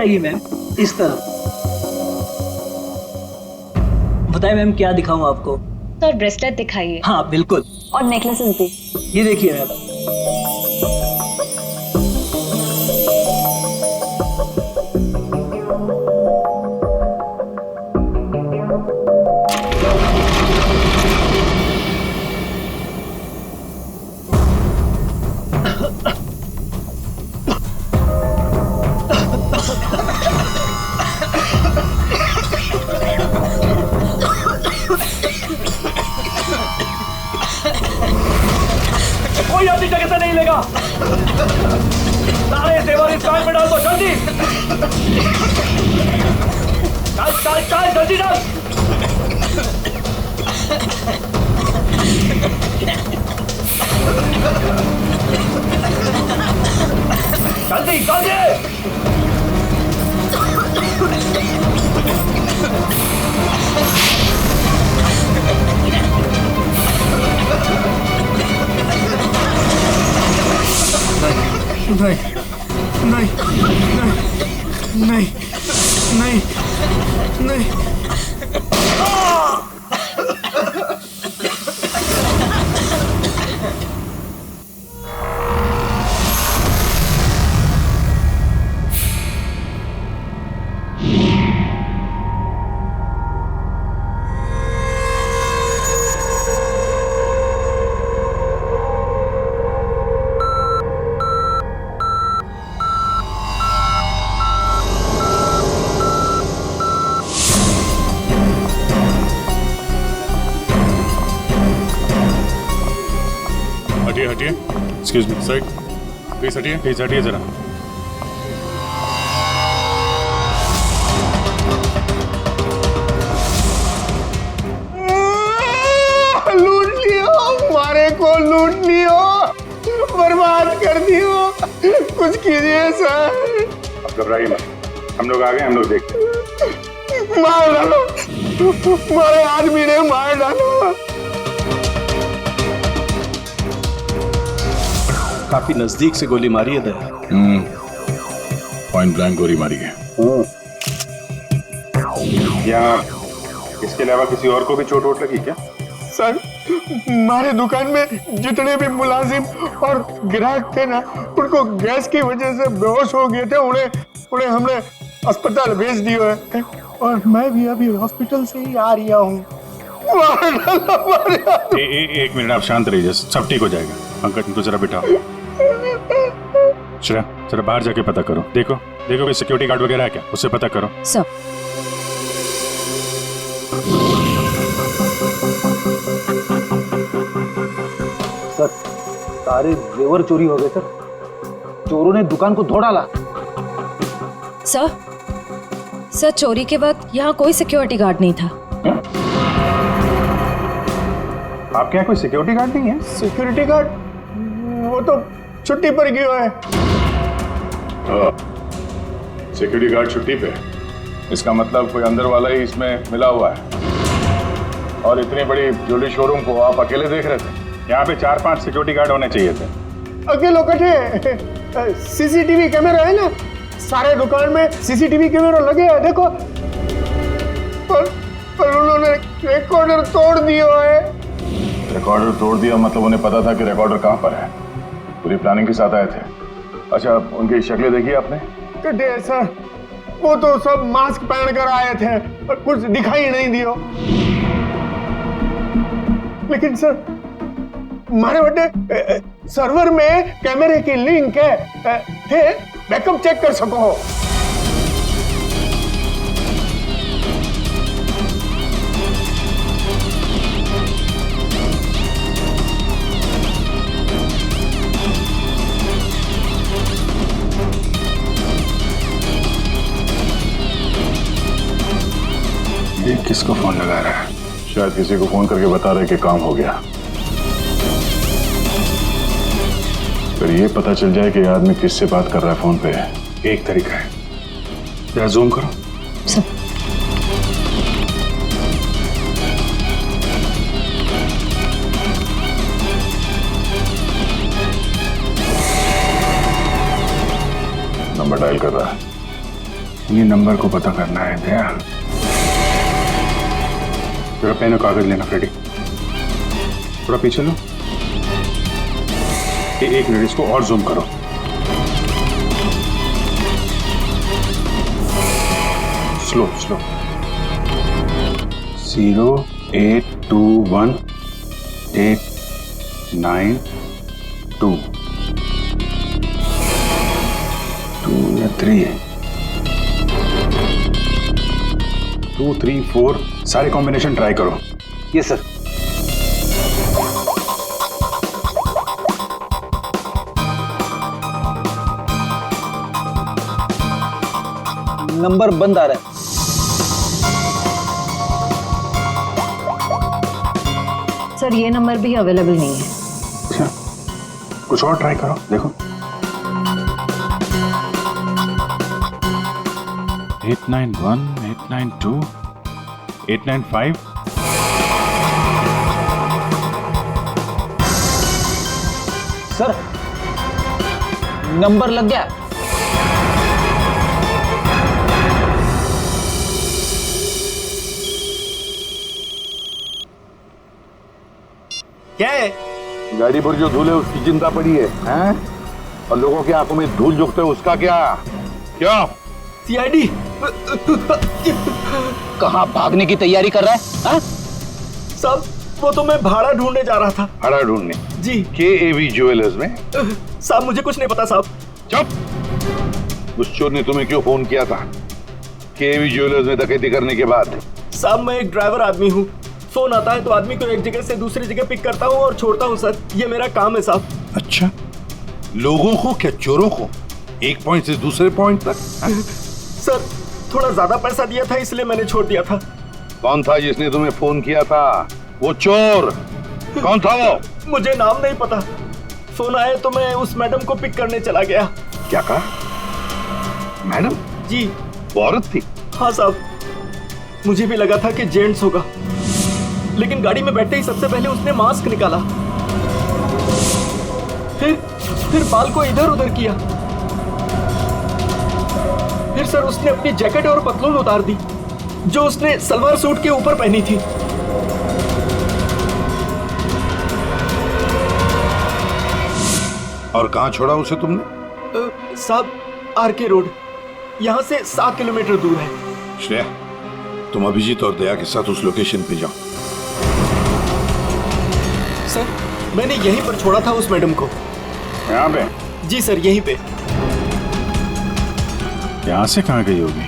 आएगी मैम, इस तरफ। बताइए मैम क्या दिखाऊं आपको? तो ब्रेसलेट दिखाइए। हाँ बिल्कुल। और नेकलेसेस भी। ये देखिए मैम। कोई अपनी जगह से नहीं लेगा। सारे जेवर इस बैग में डाल दो, जल्दी। चल चल चल, जल्दी डाल। जल्दी जल्दी। नहीं नहीं नहीं नहीं नहीं नहीं। हटिए हटिए, एक्सक्यूज मी साइड, प्लीज हटिए जरा। लूट लियो, हमारे को लूट लियो, बर्बाद कर दियो, कुछ कीजिए सर। अब घबराइए मत, हम लोग आ गए, हम लोग देखते हैं। मार डालो, हमारे आदमी ने मार डालो। काफी नजदीक से गोली मारी है दया। पॉइंट ब्लैंक गोली मारी है। यहाँ इसके अलावा किसी और को भी चोट वोट लगी क्या? सर, हमारे दुकान में जितने भी मुलाजिम और ग्राहक थे ना, उनको गैस की वजह से बेहोश हो गए थे। उन्हें हमने अस्पताल भेज दिया है और मैं भी अभी हॉस्पिटल से ही आ रहा हूँ। एक मिनट, आप शांत रहिए, सब ठीक हो जाएगा। अंकल इनको जरा बिठाओ। श्रेया, जरा बाहर जाके पता करो, देखो कोई सिक्योरिटी गार्ड वगैरह है क्या, उससे पता करो। सर, सर, सारे जेवर चोरी हो गए सर। चोरों ने दुकान को धो डाला। सर चोरी के बाद यहाँ कोई सिक्योरिटी गार्ड नहीं था। आपके यहाँ कोई सिक्योरिटी गार्ड नहीं है? सिक्योरिटी गार्ड वो तो छुट्टी पर गया है। सिक्योरिटी गार्ड छुट्टी पे, इसका मतलब कोई अंदर वाला ही इसमें मिला हुआ है। और इतनी बड़ी ज्वेलरी शोरूम को आप अकेले देख रहे थे? यहाँ पे 4-5 सिक्योरिटी गार्ड होने चाहिए थे। अकेलो कटे, सीसीटीवी कैमरा है ना, सारे दुकान में सीसीटीवी कैमरा लगे हैं, देखो। पर उन्होंने रिकॉर्डर तोड़ दिया है। रिकॉर्डर तोड़ दिया मतलब उन्हें पता था कि रिकॉर्डर कहाँ पर है, पूरी प्लानिंग के साथ आए थे। अच्छा, उनकी शक्लें देखी आपने? सर, वो तो सब मास्क पहन कर आए थे और कुछ दिखाई नहीं दिया। लेकिन सर, हमारे बड़े सर्वर में कैमरे की लिंक है, थे, बैकअप चेक कर सको। ये किसको फोन लगा रहा है? शायद किसी को फोन करके बता रहे कि काम हो गया। फिर ये पता चल जाए कि आदमी किससे बात कर रहा है फोन पे। एक तरीका है, जरा जूम करो। नंबर डायल कर रहा है। ये नंबर को पता करना है दया। जरा पेन और कागज लेना फ्रेडी। थोड़ा पीछे लो। एक मिनट, इसको और जूम करो। Slow slow. 0821892 2 या 3 है। 2 3 4 सारे कॉम्बिनेशन ट्राई करो। Yes sir. नंबर बंद आ रहा है। सर ये नंबर भी अवेलेबल नहीं है। अच्छा, कुछ और ट्राई करो, देखो। 891 892 895। सर नंबर लग गया। क्या है? गाड़ी पर जो धूल है उसकी चिंता पड़ी है, हैं? और लोगों की आंखों में धूल झोंकते है उसका क्या? क्यों? सीआईडी। कहाँ भागने की तैयारी कर रहा है? हाँ? साहब वो तो मैं भाड़ा ढूंढने जा रहा था। भाड़ा ढूंढने? जी। KAV ज्वेलर्स में? साहब मुझे कुछ नहीं पता साहब। चुप! उस चोर ने तुम्हें क्यों फोन किया था KAV ज्वेलर्स में डकैती करने के बाद? साहब मैं एक ड्राइवर आदमी हूँ। फोन आता है तो आदमी को एक जगह से दूसरी जगह पिक करता हूँ और छोड़ता हूँ सर। ये मेरा काम है साहब। अच्छा, लोगों को क्या चोरों को एक पॉइंट से दूसरे पॉइंट तक? सर थोड़ा ज्यादा पैसा दिया था इसलिए मैंने छोड़ दिया था। कौन था जिसने तुम्हें फोन किया था? वो चोर कौन था वो? मुझे नाम नहीं पता। फोन आया तो मैं उस मैडम को पिक करने चला गया। क्या कहा? मैडम? जी। वो औरत थी? हाँ साहब, मुझे भी लगा था कि जेंट्स होगा, लेकिन गाड़ी में बैठते ही सबसे पहले उसने मास्क निकाला, फिर बाल को इधर उधर किया, फिर सर उसने अपनी जैकेट और पतलून उतार दी जो उसने सलवार सूट के ऊपर पहनी थी। और कहाँ छोड़ा उसे तुमने? साहब RK रोड, यहाँ से 7 किलोमीटर दूर है। श्रेया, तुम अभिजीत और दया के साथ उस लोकेशन पे जाओ। सर मैंने यहीं पर छोड़ा था उस मैडम को। यहाँ पे? जी सर यहीं पे। यहाँ से कहाँ गई होगी?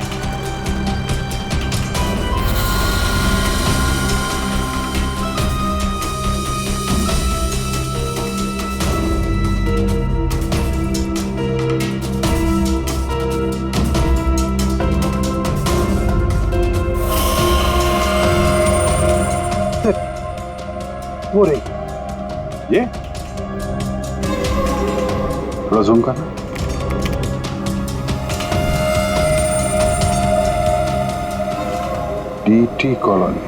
वो रही। ये थोड़ा जूम करना। DT colony.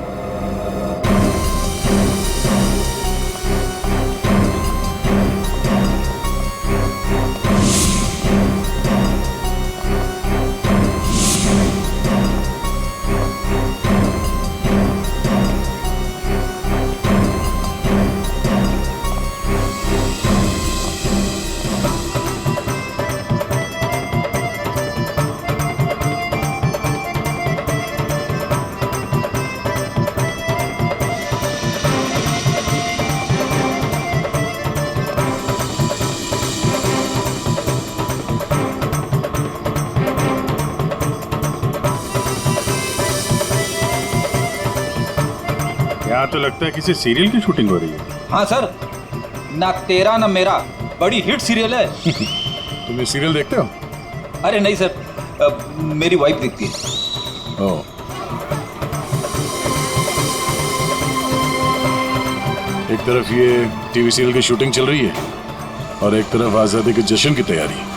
यहाँ तो लगता है किसी सीरियल की शूटिंग हो रही है। हाँ सर, ना तेरा ना मेरा, बड़ी हिट सीरियल है। तुम ये सीरियल देखते हो? अरे नहीं सर, मेरी वाइफ देखती है। ओह। एक तरफ ये टीवी सीरियल की शूटिंग चल रही है और एक तरफ आजादी के जश्न की तैयारी।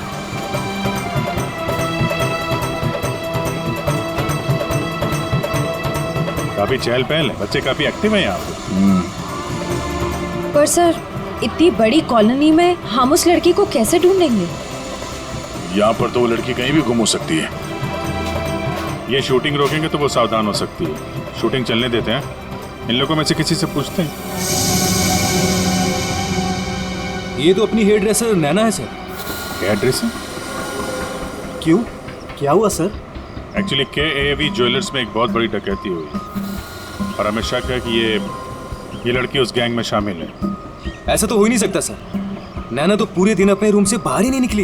काफी चहल पहल है, बच्चे काफी एक्टिव हैं यहाँ पे। पर सर इतनी बड़ी कॉलोनी में हम उस लड़की को कैसे ढूंढेंगे? यहाँ पर तो वो लड़की कहीं भी गुम हो सकती है। ये शूटिंग रोकेंगे तो वो सावधान हो सकती है। शूटिंग चलने देते हैं, इन लोगों में से किसी से पूछते हैं। ये तो अपनी हेयर ड्रेसर नैना है सर। Hair dresser? क्यों, क्या हुआ सर? एक्चुअली KAV ज्वेलर्स में एक बहुत बड़ी डकैती हुई और हमें शक है कि ये लड़की उस गैंग में शामिल है। ऐसा तो हो ही नहीं सकता सर। नैना तो पूरे दिन अपने रूम से बाहर ही नहीं निकली।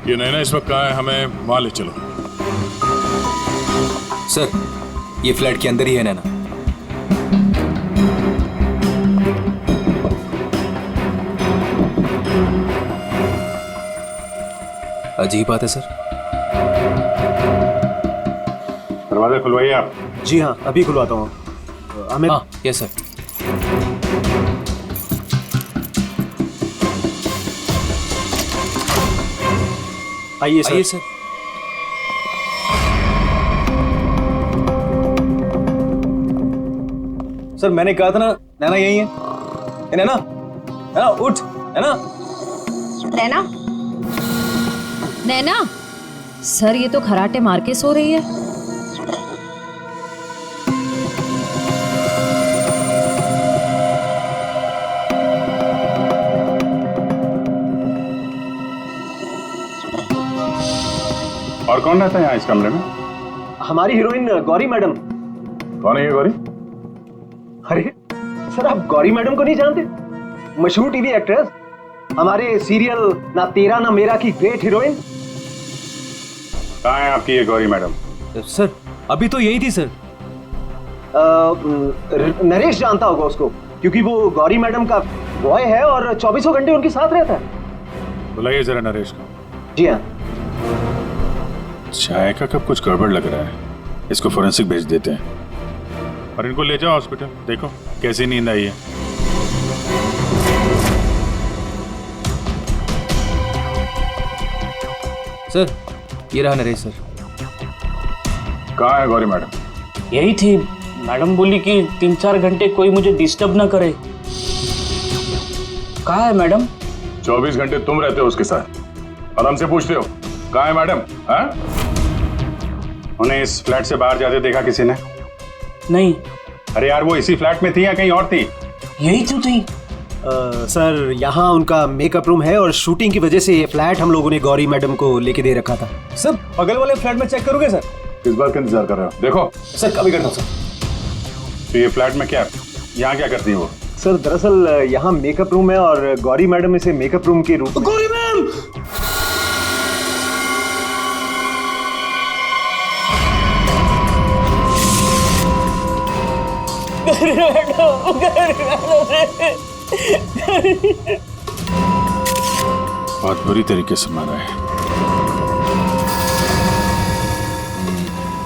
ये नैना इस वक्त कहाँ है? हमें वहाँ ले चलो। सर, ये फ्लैट के अंदर ही है नैना। अजीब बात है सर। दरवाजा खुलवाइए आप। जी हाँ, अभी खुलवाता हूँ। हमें यस सर। आइए सर। आइए सर। सर मैंने कहा था ना, नैना यही है। नैना, नैना उठ। नैना, नैना, नैना। सर ये तो खराटे मार के सो रही है। और कौन रहता है यहाँ इस कमरे में? हमारी हीरोइन गौरी मैडम। कौन है ये गौरी? अरे सर, आप गौरी मैडम को नहीं जानते? मशहूर टीवी एक्ट्रेस, हमारे सीरियल ना तेरा ना मेरा की ग्रेट हीरोइन। कहाँ है आपकी ये गौरी मैडम? सर अभी तो यही थी सर। नरेश जानता होगा उसको, क्योंकि वो गौरी मैडम का बॉय है और 24 घंटे उनके साथ रहता है। बुलाइए जरा नरेश को। जी हाँ। चाय का कब कुछ गड़बड़ लग रहा है, इसको फोरेंसिक भेज देते हैं और इनको ले जाओ हॉस्पिटल। देखो कैसी नींद आई है। सर ये रहा नरेश सर। कहाँ है गौरी मैडम? यही थी। मैडम बोली कि 3-4 घंटे कोई मुझे डिस्टर्ब ना करे। कहाँ है मैडम? 24 घंटे तुम रहते हो उसके साथ और हमसे पूछते हो कहाँ है मैडम? हाँ? उन्हें इस फ्लैट से बाहर जाते देखा किसी ने? नहीं। अरे यार, वो इसी फ्लैट में थी या कहीं और थी? यही तो थी। सर यहाँ उनका मेकअप रूम है और शूटिंग की वजह से ये फ्लैट हम लोगों ने गौरी मैडम को लेके दे रखा था। सर बगल वाले फ्लैट में चेक करोगे सर? किस बात का इंतजार कर रहे हो? देखो सर, कभी करता हूँ सर। तो ये फ्लैट में क्या, यहाँ क्या करती है वो? सर दरअसल यहाँ मेकअप रूम है और गौरी मैडम इसे मेकअप रूम के रूप में। गौरी मैम! बहुत बुरी तरीके से मारा है।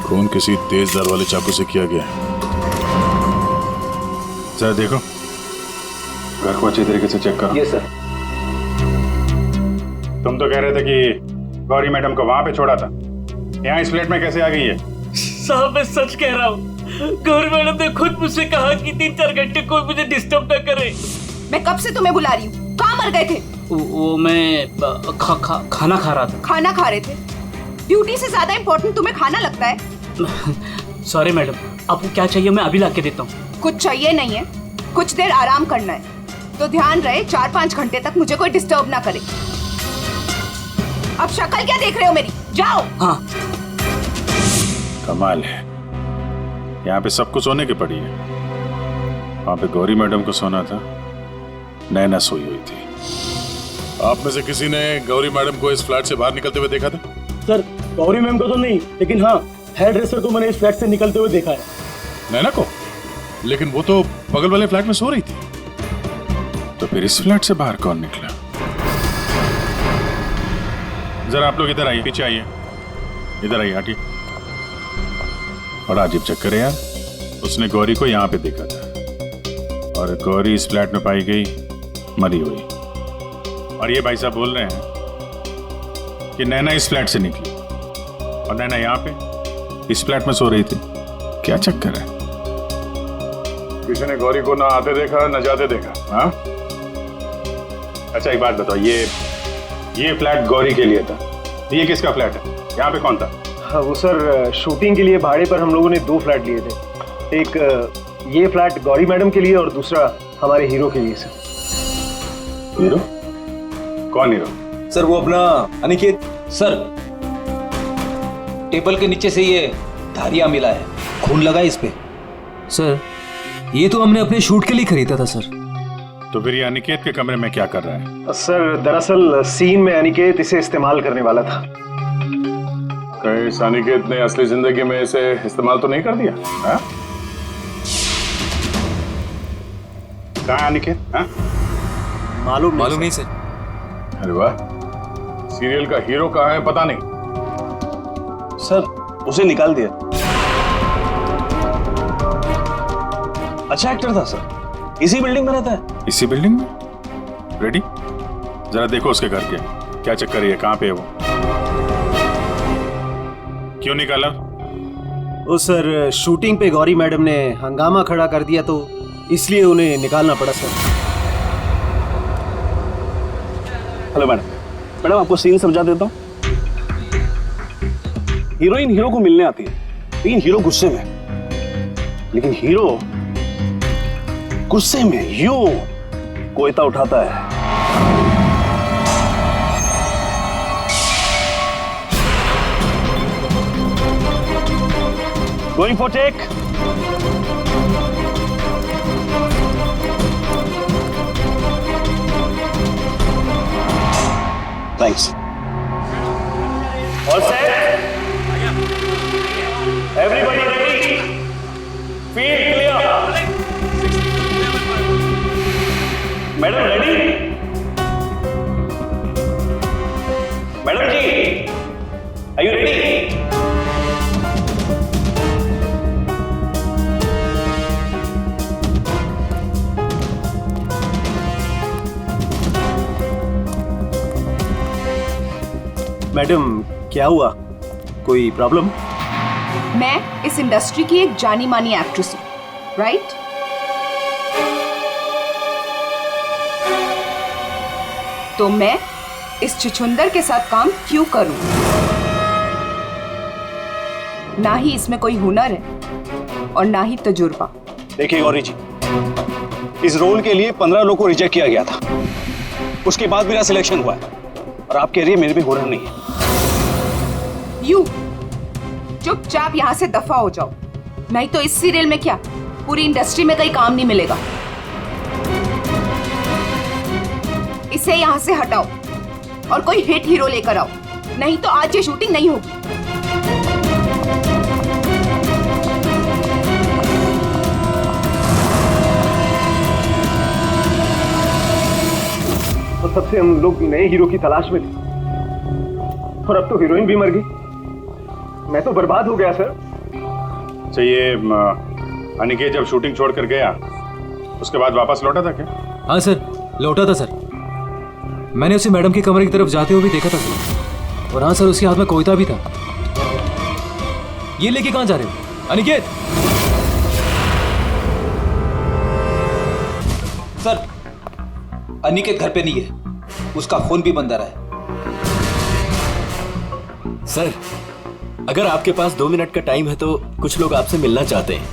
खून किसी तेज धार वाले चाकू से किया गया है। जरा देखो, घर को अच्छी तरीके से चेक करो। Yes sir. तुम तो कह रहे थे कि गौरी मैडम को वहां पे छोड़ा था, यहाँ इस फ्लैट में कैसे आ गई है? साहब मैं सच कह रहा हूँ। गौरी मैडम ने खुद मुझसे कहा कि 3-4 घंटे कोई मुझे डिस्टर्ब ना करे। मैं कब से तुम्हें बुला रही हूँ, कहाँ मर गए थे? वो मैं खाना खा रहा था। खाना खा रहे थे? ड्यूटी से ज्यादा इम्पोर्टेंट तुम्हें खाना लगता है? सॉरी मैडम, आपको क्या चाहिए मैं अभी ला के देता हूँ। कुछ चाहिए नहीं है, कुछ देर आराम करना है, तो ध्यान रहे 4-5 घंटे तक मुझे कोई डिस्टर्ब ना करे। अब शक्ल क्या देख रहे हो मेरी? जाओ। हाँ। कमाल है, यहाँ पे सबको सोने की पड़ी है। वहां पे गौरी मैडम को सोना था, नैना सोई हुई थी। आप में से किसी ने गौरी मैडम को इस फ्लैट से बाहर निकलते हुए देखा था? सर गौरी मैम को तो नहीं, लेकिन हाँ हेयर ड्रेसर को मैंने इस फ्लैट से निकलते हुए देखा है। नैना को? लेकिन वो तो बगल वाले फ्लैट में सो रही थी। तो फिर इस फ्लैट से बाहर कौन निकला? जरा आप लोग इधर आइए, पीछे आइए, इधर आइए, हटिए। बड़ा अजीब चक्कर है यार। उसने गौरी को यहाँ पे देखा था और गौरी इस फ्लैट में पाई गई मरी हुई। और ये भाई साहब बोल रहे हैं कि नैना इस फ्लैट से निकली और नैना यहाँ पे इस फ्लैट में सो रही थी। क्या चक्कर है? किसी ने गौरी को ना आते देखा ना जाते देखा? हाँ? अच्छा एक बात बताओ, ये फ्लैट गौरी के लिए था, ये किसका फ्लैट है? यहाँ पे कौन था? हाँ, वो सर शूटिंग के लिए भाड़े पर हम लोगों ने 2 फ्लैट लिए थे। एक ये फ्लैट गौरी मैडम के लिए और दूसरा हमारे हीरो के लिए सर। हीरो? कौन हीरो? सर वो अपना अनिकेत। सर टेबल के नीचे से ये धारियां मिला है, खून लगा है इस पे। सर ये तो हमने अपने शूट के लिए खरीदा था सर। तो फिर ये अनिकेत के कमरे में क्या कर रहा है? सर दरअसल सीन में अनिकेत इसे इस्तेमाल करने वाला था। कहीं इस अनिकेत ने असली जिंदगी में इसे इस्तेमाल तो नहीं कर दिया? हाँ? कहाँ है अनिकेत? हाँ? मालूम नहीं सर। अरे वाह, सीरियल का हीरो कहाँ है पता नहीं। सर उसे निकाल दिया। अच्छा एक्टर था सर, इसी बिल्डिंग में रहता है। इसी बिल्डिंग में? रेडी? जरा देखो उसके घर के क्या चक्कर है, कहाँ पे है वो? क्यों निकाला? ओ सर शूटिंग पे गौरी मैडम ने हंगामा खड़ा कर दिया तो इसलिए उन्हें निकालना पड़ा सर। हेलो मैडम, आपको सीन समझा देता हूँ। हीरोइन हीरो को मिलने आती है, लेकिन हीरो गुस्से में, लेकिन हीरो गुस्से में यूं कोयता उठाता है। Going for take. Thanks. All set? Everybody ready? Field clear? Madam ready? Madam ji are you ready? Madam क्या हुआ, कोई प्रॉब्लम? मैं इस इंडस्ट्री की एक जानी मानी एक्ट्रेस हूँ, राइट? तो मैं इस छुछुंदर के साथ काम क्यों करूं? ना ही इसमें कोई हुनर है और ना ही तजुर्बा। देखिए गौरी जी, इस रोल के लिए 15 लोगों को रिजेक्ट किया गया था, उसके बाद मेरा सिलेक्शन हुआ है और आप कह रही है मेरे भी हुनर नहीं है। यू चुपचाप यहाँ से दफा हो जाओ, नहीं तो इस सीरियल में क्या पूरी इंडस्ट्री में कहीं काम नहीं मिलेगा। इसे यहाँ से हटाओ और कोई हिट हीरो लेकर आओ, नहीं तो आज ये शूटिंग नहीं होगी। तो तब से हम लोग नए हीरो की तलाश में थे और अब तो हीरोइन भी मर गई। मैं तो बर्बाद हो गया सर। चाहिए अनिकेत जब शूटिंग छोड़कर गया उसके बाद वापस लौटा था क्या? हाँ सर लौटा था सर, मैंने उसे मैडम के कमरे की तरफ जाते हुए भी देखा था सर। और हाँ सर उसके हाथ में कोयता भी था। ये लेके कहाँ जा रहे हो अनिकेत? सर अनिकेत घर पे नहीं है, उसका फोन भी बंद आ रहा है। सर अगर आपके पास 2 मिनट का टाइम है तो कुछ लोग आपसे मिलना चाहते हैं।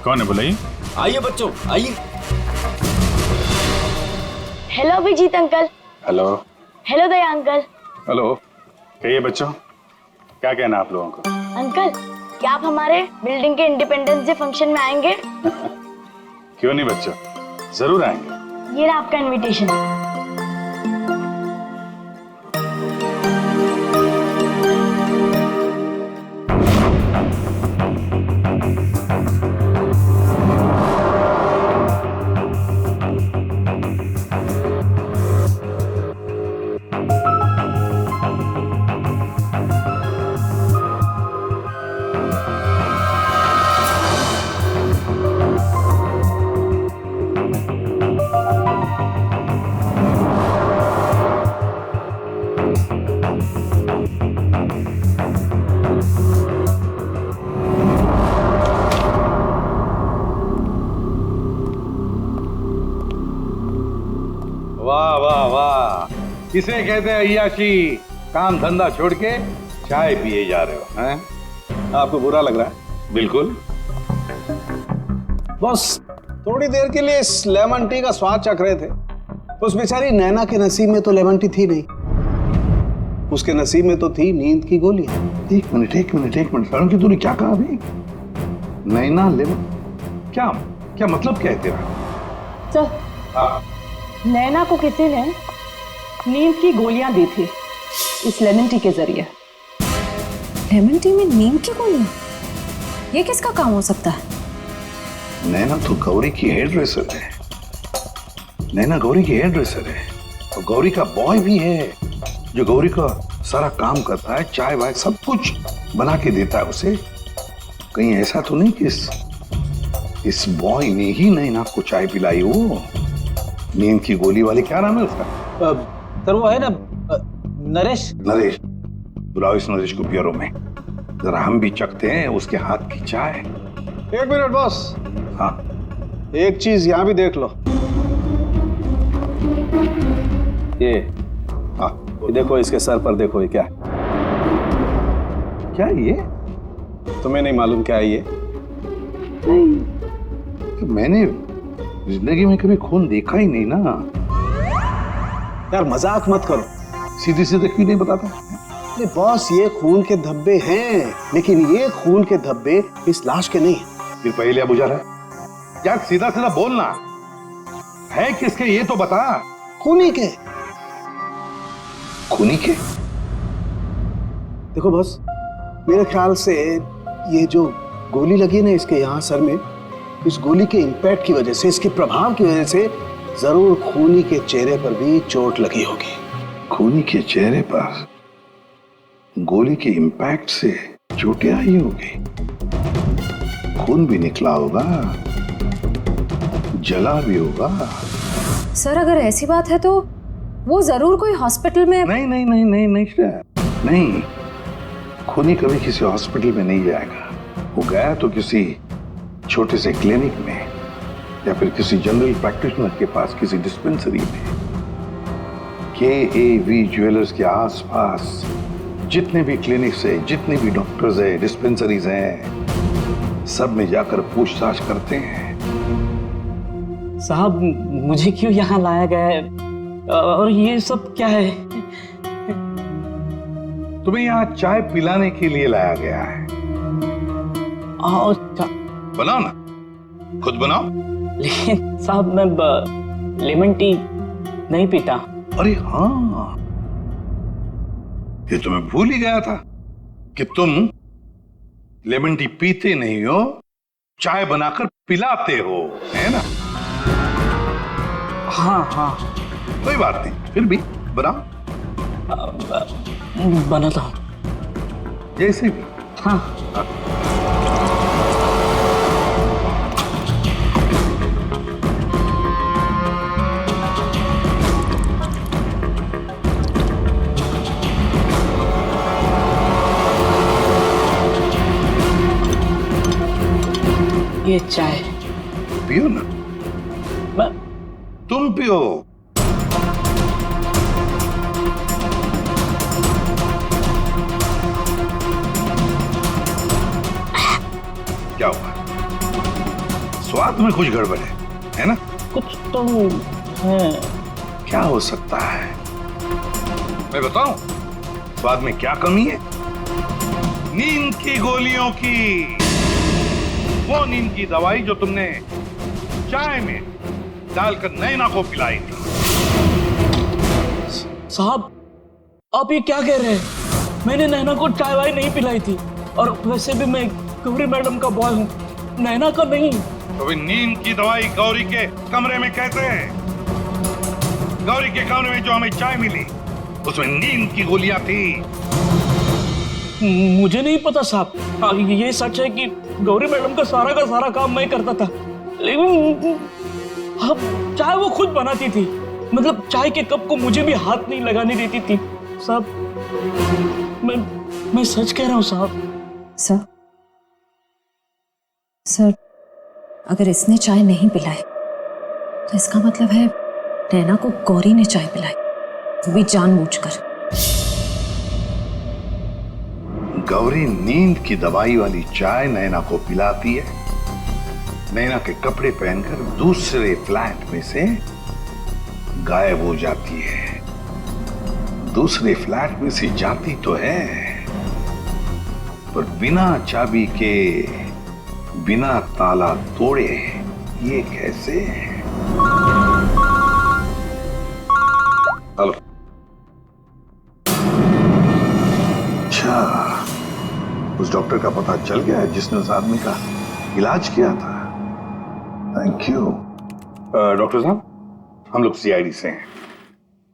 कौन है बुलाइए? आइए बच्चों आइए। Hello Abhijeet uncle. Hello. Hello Daya uncle. Hello. कहिए बच्चों, क्या कहना आप लोगों को? अंकल क्या आप हमारे बिल्डिंग के इंडिपेंडेंस डे फंक्शन में आएंगे? क्यों नहीं बच्चों, जरूर आएंगे। ये रहा आपका इनविटेशन। वाह वाह वाह, किसे कहते हैं अय्याशी? काम धंधा छोड़ के चाय पिए जा रहे हो हैं? आपको बुरा लग रहा है? बिल्कुल। बस थोड़ी देर के लिए इस लेमन टी का स्वाद चख रहे थे। उस बेचारी नैना के नसीब में तो लेमन टी थी नहीं, उसके नसीब में तो थी नींद की गोलियां। एक मिनट सरण की तूने क्या कहा अभी? नैना लेमन, क्या क्या मतलब क्या है तेरा? सर, नैना को किसी ने नींद की गोलियां दी थी इस लेमन टी के जरिए। लेमन टी में नीम की गोलियां? ये किसका काम हो सकता है? नैना तो गौरी की हेयर ड्रेसर है। नैना गौरी की हेयर ड्रेसर है और गौरी का बॉय भी है जो गौरी का सारा काम करता है, चाय वाय सब कुछ बना के देता है उसे। कहीं ऐसा तो नहीं कि इस बॉय ने ही नैना को चाय पिलाई हो? नींद की गोली वाली क्या नाम है उसका? सर वो है ना नरेश। नरेश, बुलाओ इस नरेश को पियरों में, जरा हम भी चखते हैं उसके हाथ की चाय। एक मिनट बॉस। हाँ, एक चीज यहां भी देख लो। ये देखो, इसके सर पर देखो, ये क्या है? क्या है ये? तुम्हें नहीं मालूम क्या है ये? तो मैंने जिंदगी में कभी खून देखा ही नहीं ना। यार मजाक मत करो। सीधी सीधे क्यों नहीं बताता? अरे बॉस, ये खून के धब्बे हैं, लेकिन ये खून के धब्बे इस लाश के नहीं। फिर पहले बुझा रहा है यार, सीधा सीधा बोलना है किसके ये तो बता। खूनी के। खूनी के? देखो बॉस, मेरे ख्याल से ये जो गोली लगी है ना इसके यहाँ सर में, इस गोली के इंपैक्ट की वजह से, इसके प्रभाव की वजह से जरूर खूनी के चेहरे पर भी चोट लगी होगी। खूनी के चेहरे पर गोली के इंपैक्ट से चोटें आई होगी, खून भी निकला होगा, जला भी होगा। सर, अगर ऐसी बात है तो वो जरूर कोई हॉस्पिटल में। नहीं, खूनी कभी किसी हॉस्पिटल में नहीं जाएगा। वो गया तो किसी छोटे से क्लिनिक में या फिर किसी जनरल प्रैक्टिशनर के पास, किसी डिस्पेंसरी में। KAV ज्वेलर्स के आसपास जितने भी क्लिनिक्स है, जितने भी डॉक्टर्स है, डिस्पेंसरीज हैं, सब में जाकर पूछताछ करते हैं। साहब, मुझे क्यों यहाँ लाया गया है और ये सब क्या है? तुम्हें यहाँ चाय पिलाने के लिए लाया गया है। बनाओ ना, खुद बनाओ। लेकिन साहब, मैं लेमन टी नहीं पीता। अरे हाँ, ये तो मैं भूल ही गया था कि तुम लेमन टी पीते नहीं हो, चाय बनाकर पिलाते हो, है ना? हाँ। कोई बात नहीं, फिर भी बनाओ। बनाता हूँ। जैसे भी। हाँ। ये चाय पियो ना। तुम पियो। क्या हुआ? स्वाद में कुछ गड़बड़ है ना? कुछ तो है। क्या हो सकता है? मैं बताऊं स्वाद में क्या कमी है? नींद की गोलियों की, वो नींद की दवाई जो तुमने चाय में डालकर नैना को पिलाई थी। साहब, आप ये क्या कह रहे हैं? मैंने नैना को चाय वाय नहीं पिलाई थी, और वैसे भी मैं गौरी मैडम का बॉय हूँ, नैना का नहीं। तो नींद की दवाई गौरी के कमरे में कैसे है? गौरी के कमरे में जो हमें चाय मिली उसमें नींद की गोलियां थी। मुझे नहीं पता साहब। हाँ, ये सच है कि गौरी मैडम का सारा काम मैं करता था, लेकिन हाँ, चाय वो खुद बनाती थी। मतलब चाय के कप को मुझे भी हाथ नहीं लगाने देती थी। साहब, मैं सच कह रहा हूँ साहब। सर, अगर इसने चाय नहीं पिलाई तो इसका मतलब है नैना को गौरी ने चाय पिलाई, वो भी जानबूझकर। गौरी नींद की दवाई वाली चाय नैना को पिलाती है, नैना के कपड़े पहनकर दूसरे फ्लैट में से गायब हो जाती है। दूसरे फ्लैट में से जाती तो है, पर बिना चाबी के, बिना ताला तोड़े। ये कैसे? हेलो। अच्छा, उस डॉक्टर का पता चल गया है जिसने उस आदमी का इलाज किया था। Thank you. डॉक्टर साहब, हम लोग सीआईडी से हैं।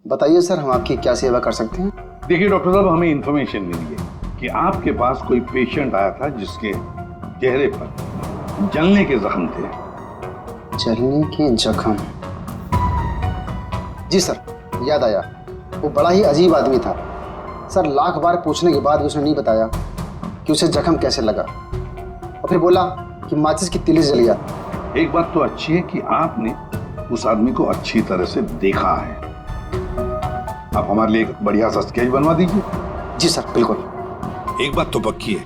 बताइए सर, हम आपकी क्या सेवा कर सकते हैं? देखिए डॉक्टर साहब, हमें इंफॉर्मेशन मिली है कि आपके पास कोई पेशेंट आया था जिसके चेहरे पर जलने के जख्म थे। जलने के जख्म? जी सर, याद आया। वो बड़ा ही अजीब आदमी था सर। लाख बार पूछने के बाद उसने नहीं बताया कि उसे जख्म कैसे लगा, और फिर बोला कि माचिस की तीली जल गया। एक बात तो अच्छी है कि आपने उस आदमी को अच्छी तरह से देखा है। आप हमारे लिए एक बढ़िया सा स्केच बनवा दीजिए। जी सर, बिल्कुल। एक बात तो पक्की है,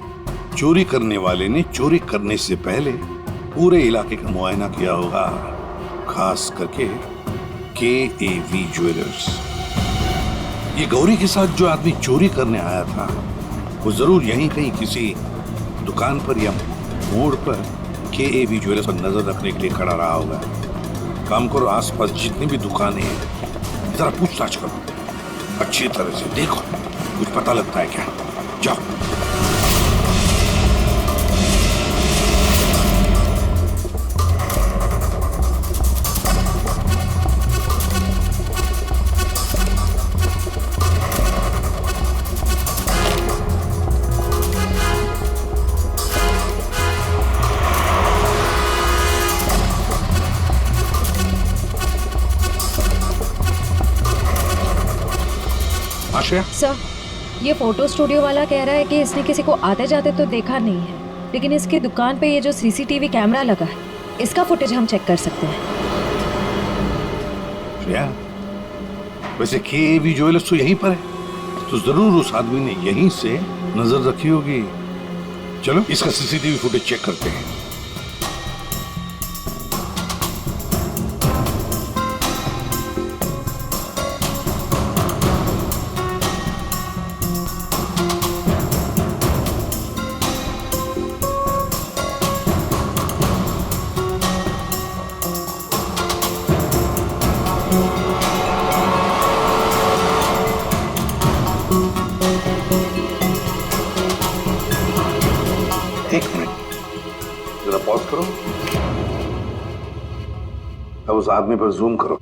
चोरी करने वाले ने चोरी करने से पहले पूरे इलाके का मुआयना किया होगा, खास करके KAV ज्वेलर्स। ये गौरी के साथ जो आदमी चोरी करने आया था, वो जरूर यहीं कहीं किसी दुकान पर या मोड़ पर KAV ज्वेलर्स पर नजर रखने के लिए खड़ा रहा होगा। काम करो, आसपास जितनी भी दुकानें हैं जरा पूछताछ करो, अच्छी तरह से देखो, कुछ पता लगता है क्या। जाओ। सर, ये फोटो स्टूडियो वाला कह रहा है कि इसने किसी को आते जाते तो देखा नहीं है, लेकिन इसकी दुकान पे ये जो CCTV कैमरा लगा है, इसका फुटेज हम चेक कर सकते हैं। श्रेया, वैसे KAV ज्वेलर्स तो यहीं पर है, तो जरूर उस आदमी ने यहीं से नजर रखी होगी। चलो इसका CCTV फुटेज चेक करते हैं। एक मिनट, जरा पॉज करो। अब उस आदमी पर जूम करो।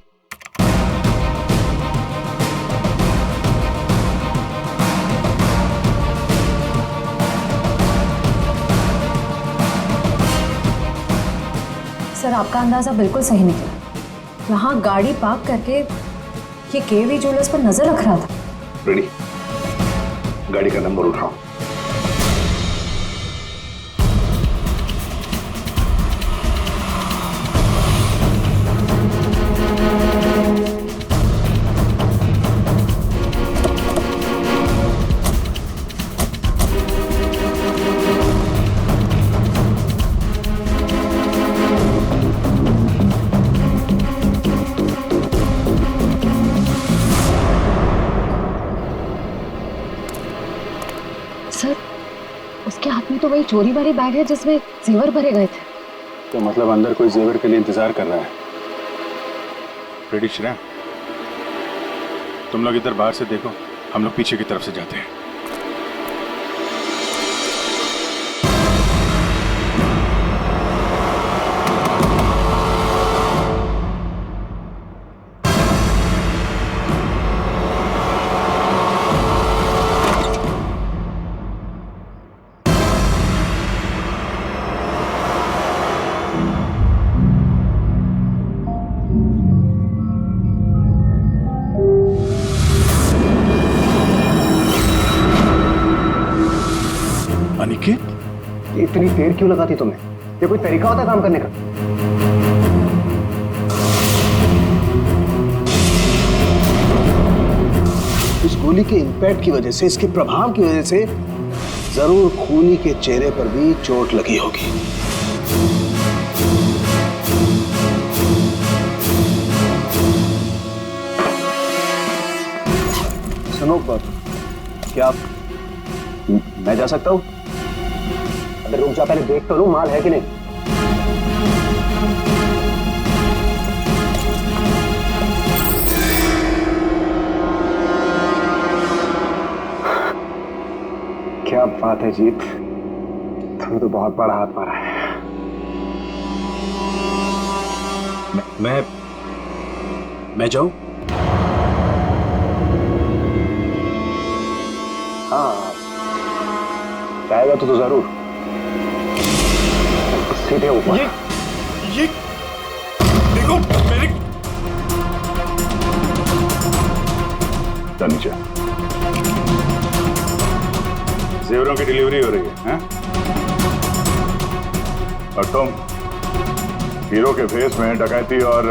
सर, आपका अंदाजा बिल्कुल सही निकला। यहाँ गाड़ी पार्क करके ये KAV ज्वेलर्स पर नजर रख रहा था। रेडी, गाड़ी का नंबर उठाओ। सर, उसके हाथ में तो वही चोरी वाली बैग है जिसमें जेवर भरे गए थे। तो मतलब अंदर कोई जेवर के लिए इंतजार कर रहा है। रेडी श्रेया, तुम लोग इधर बाहर से देखो, हम लोग पीछे की तरफ से जाते हैं। अनिकेत, इतनी देर क्यों लगाती तुमने? ये कोई तरीका होता है काम करने का? इस गोली के इंपैक्ट की वजह से, इसके प्रभाव की वजह से जरूर खूनी के चेहरे पर भी चोट लगी होगी। सुनो, क्या मैं जा सकता हूँ? अरे रुक जा, पहले देख तो लूं माल है कि नहीं। क्या बात है जीत, तुमने तो बहुत बड़ा हाथ मारा है। मैं जाऊं? हाँ, जाएगा तो जरूर। सीधे ऊपर। ये देखो मेरे नीचे जेवरों की डिलीवरी हो रही है, हैं? और तुम हीरो के फेस में डकैती और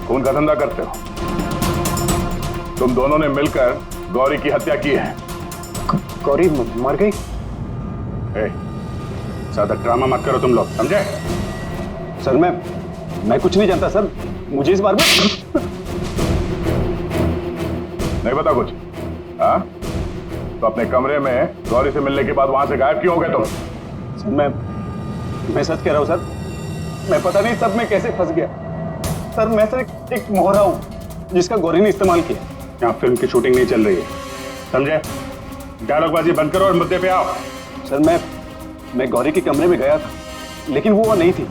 खून का धंधा करते हो। तुम दोनों ने मिलकर गौरी की हत्या की है। गौरी मर गई? ज्यादा ड्रामा मत करो तुम लोग, समझे? सर मैं कुछ नहीं जानता सर, मुझे इस बारे में नहीं पता कुछ। हाँ, तो अपने कमरे में गौरी से मिलने के बाद वहां से गायब क्यों हो गए तुम? सर मैं सच कह रहा हूं सर, मैं पता नहीं सब में कैसे फंस गया। सर मैं सर एक मोहरा हूं जिसका गौरी ने इस्तेमाल किया। यहाँ फिल्म की शूटिंग नहीं चल रही है, समझे? डायलॉगबाजी बंद करो और मुद्दे पे आओ। सर मैं गौरी के कमरे में गया था, लेकिन वो नहीं थी।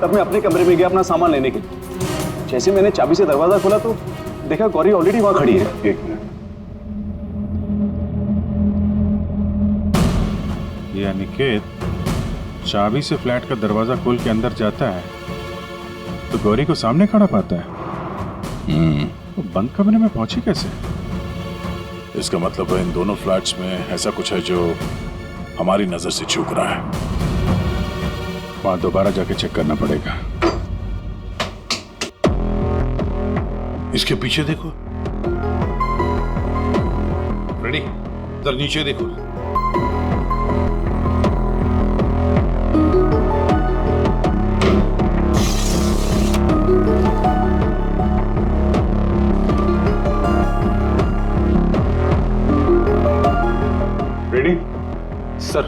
तब मैं अपने कमरे में गया अपना सामान लेने के लिए। जैसे मैंने चाबी से दरवाजा खोला तो देखा गौरी ऑलरेडी वहां खड़ी है। एक मिनट, ये अनिकेत चाबी से फ्लैट का दरवाजा खोल के अंदर जाता है तो गौरी को सामने खड़ा पाता है। तो बंद कमरे में पहुंची कैसे? इसका मतलब है इन दोनों फ्लैट्स में ऐसा कुछ है जो हमारी नजर से चूक रहा है। वहां दोबारा जाके चेक करना पड़ेगा। इसके पीछे देखो, रेडी, इधर नीचे देखो। रेडी? सर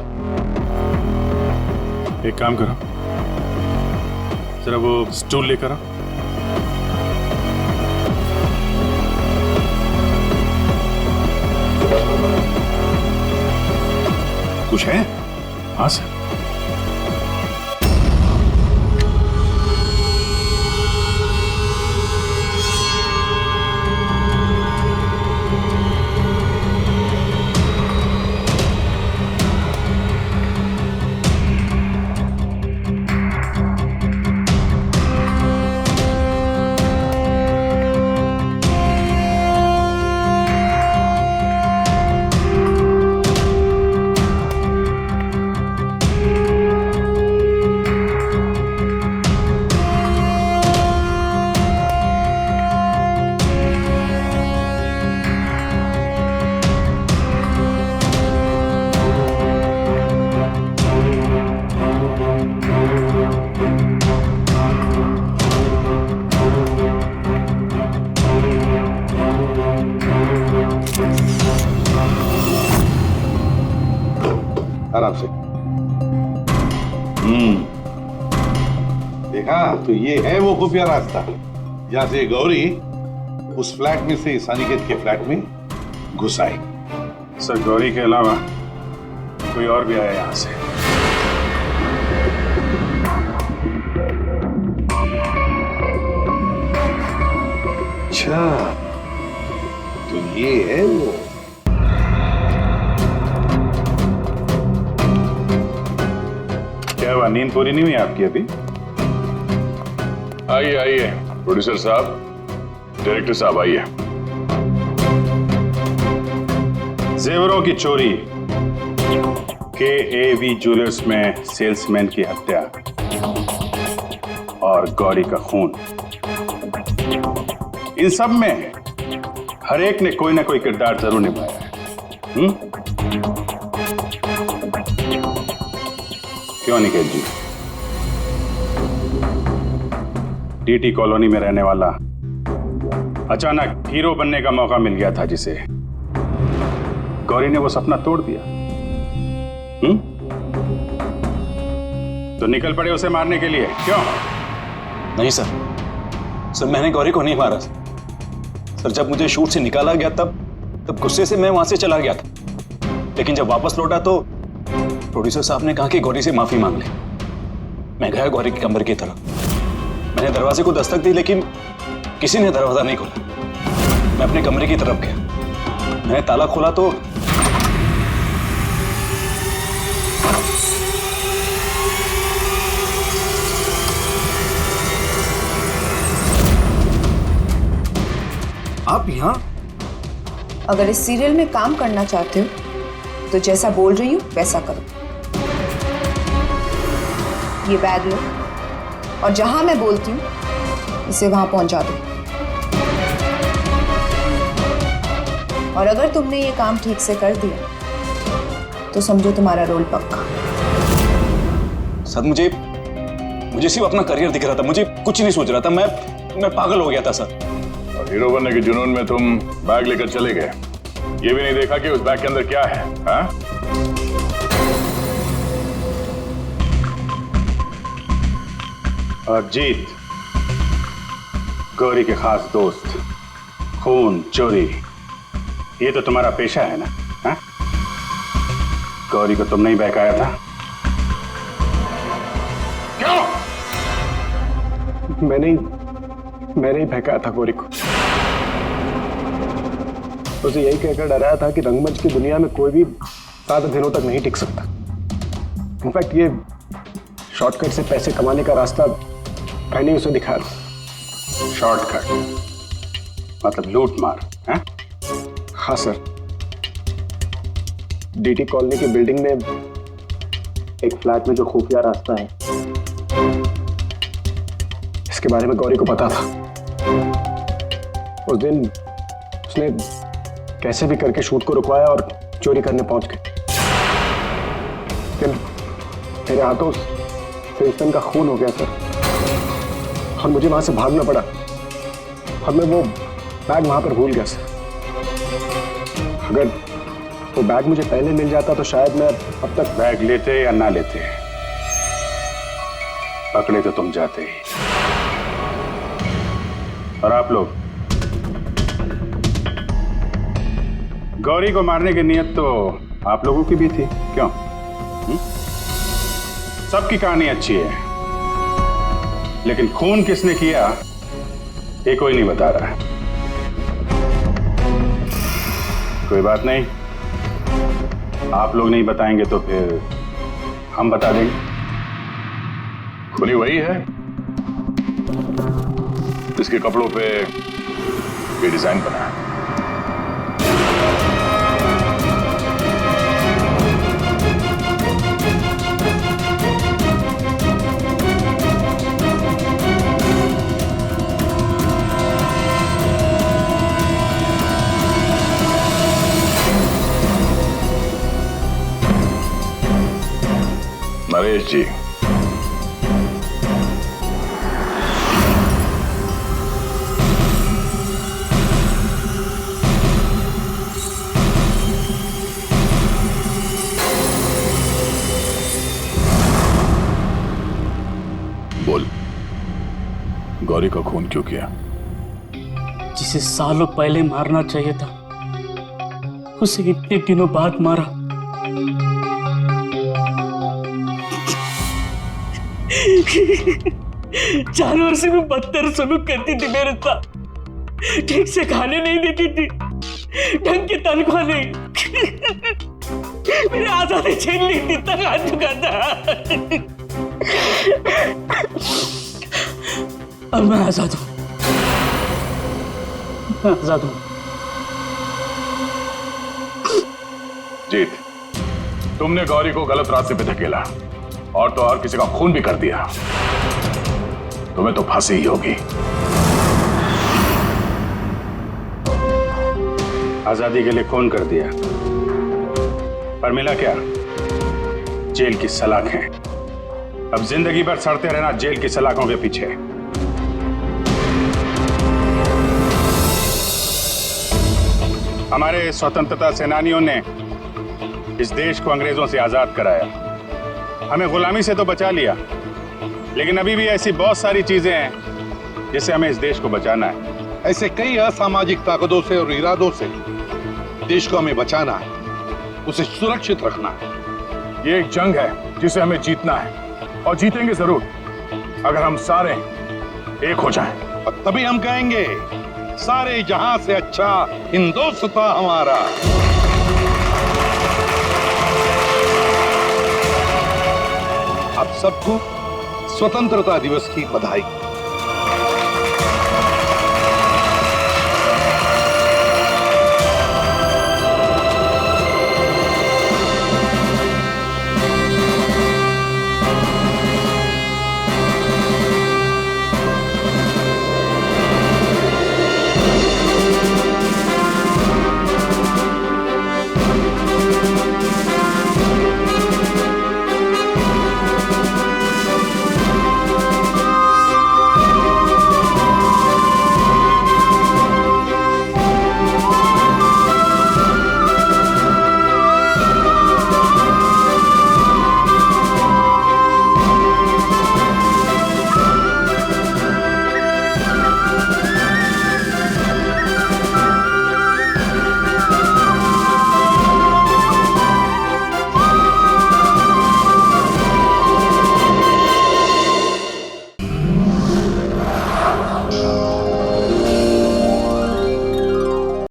एक काम करो, जरा वो स्टूल लेकर आओ। कुछ है? हाँ सर। आराम से। देखा, तो ये है वो खुफिया रास्ता जहां से गौरी उस फ्लैट में से इस अनिकेत के फ्लैट में घुस आई। सर गौरी के अलावा कोई और भी आया यहां से? अच्छा, तो ये है वो। क्या हुआ, नींद पूरी नहीं हुई आपकी अभी? आइए आइए प्रोड्यूसर साहब, डायरेक्टर साहब आइए। जेवरों की चोरी, KAV ज्वेलर्स में सेल्समैन की हत्या और गौरी का खून, इन सब में हर एक ने कोई ना कोई किरदार जरूर निभाया है। क्यों निकेत जी? टीटी कॉलोनी में रहने वाला अचानक हीरो बनने का मौका मिल गया था जिसे, गौरी ने वो सपना तोड़ दिया। तो निकल पड़े उसे मारने के लिए, क्यों? नहीं सर, मैंने गौरी को नहीं मारा सर। जब मुझे शूट से निकाला गया तब गुस्से से मैं वहां से चला गया था। लेकिन जब वापस लौटा तो प्रोड्यूसर साहब ने कहा कि गौरी से माफी मांग ले। मैं गया गौरी के कमरे की तरफ। मैंने दरवाजे को दस्तक दी लेकिन किसी ने दरवाजा नहीं खोला। मैं अपने कमरे की तरफ गया। मैंने ताला खोला तो आप यहाँ? अगर इस सीरियल में काम करना चाहते हो तो जैसा बोल रही हूँ वैसा करो। ये बैग लो और जहां मैं बोलती हूँ इसे वहां पहुंचा दो। और अगर तुमने ये काम ठीक से कर दिया तो समझो तुम्हारा रोल पक्का। सर मुझे सिर्फ अपना करियर दिख रहा था, मुझे कुछ नहीं सोच रहा था। मैं पागल हो गया था सर। और हीरो बनने के जुनून में तुम बैग लेकर चले गए, ये भी नहीं देखा कि उस बैग के अंदर क्या है। हाँ? और जीत, गौरी के खास दोस्त, खून चोरी, ये तो तुम्हारा पेशा है ना? हाँ? गौरी को तुमने ही बहकाया था, क्यों? मैंने ही बहकाया था गौरी को। उसे यही कहकर डराया था कि रंगमंच की दुनिया में कोई भी 7 दिनों तक नहीं टिक सकता। इनफैक्ट ये शॉर्टकट से पैसे कमाने का रास्ता मैंने उसे दिखाया था। शॉर्टकट मतलब लूट मार? हैं? हाँ सर, डीटी कॉलोनी की बिल्डिंग में एक फ्लैट में जो खुफिया रास्ता है, इसके बारे में गौरी को पता था। उस दिन उसने कैसे भी करके शूट को रुकवाया और चोरी करने पहुंच गए। फिर मेरे हाथों से का खून हो गया सर, और मुझे वहां से भागना पड़ा और मैं वो बैग वहां पर भूल गया सर। अगर वो बैग मुझे पहले मिल जाता तो शायद मैं अब तक। बैग लेते या ना लेते, पकड़े तो तुम जाते ही। और आप लोग, गौरी को मारने की नियत तो आप लोगों की भी थी, क्यों? सबकी कहानी अच्छी है, लेकिन खून किसने किया ये कोई नहीं बता रहा है। कोई बात नहीं, आप लोग नहीं बताएंगे तो फिर हम बता देंगे। खुली वही है, इसके कपड़ों पे ये डिजाइन बना है। नरेश जी, बोल, गौरी का खून क्यों किया? जिसे सालों पहले मारना चाहिए था उसे इतने दिनों बाद मारा। जानवर से भी बदतर सलूक करती थी मेरे साथ, ठीक से खाने नहीं देती थी, ढंग की तनख्वाह नहीं, मेरी आजादी छीन ली थी, तक आ चुका था। अब मैं आजाद हूं, मैं आजाद हूं। जीत, तुमने गौरी को गलत रास्ते पे धकेला और तो और किसी का खून भी कर दिया, तुम्हें तो फांसी ही होगी। आजादी के लिए खून कर दिया, पर मिला क्या? जेल की सलाखें, अब जिंदगी भर सड़ते रहना जेल की सलाखों के पीछे। हमारे स्वतंत्रता सेनानियों ने इस देश को अंग्रेजों से आजाद कराया। हमें गुलामी से तो बचा लिया, लेकिन अभी भी ऐसी बहुत सारी चीजें हैं जिससे हमें इस देश को बचाना है। ऐसे कई असामाजिक ताकतों से और इरादों से देश को हमें बचाना है, उसे सुरक्षित रखना है। ये एक जंग है जिसे हमें जीतना है, और जीतेंगे जरूर अगर हम सारे एक हो जाएं। और तभी हम कहेंगे सारे जहां से अच्छा हिंदुस्तान हमारा। आप सबको स्वतंत्रता दिवस की बधाई।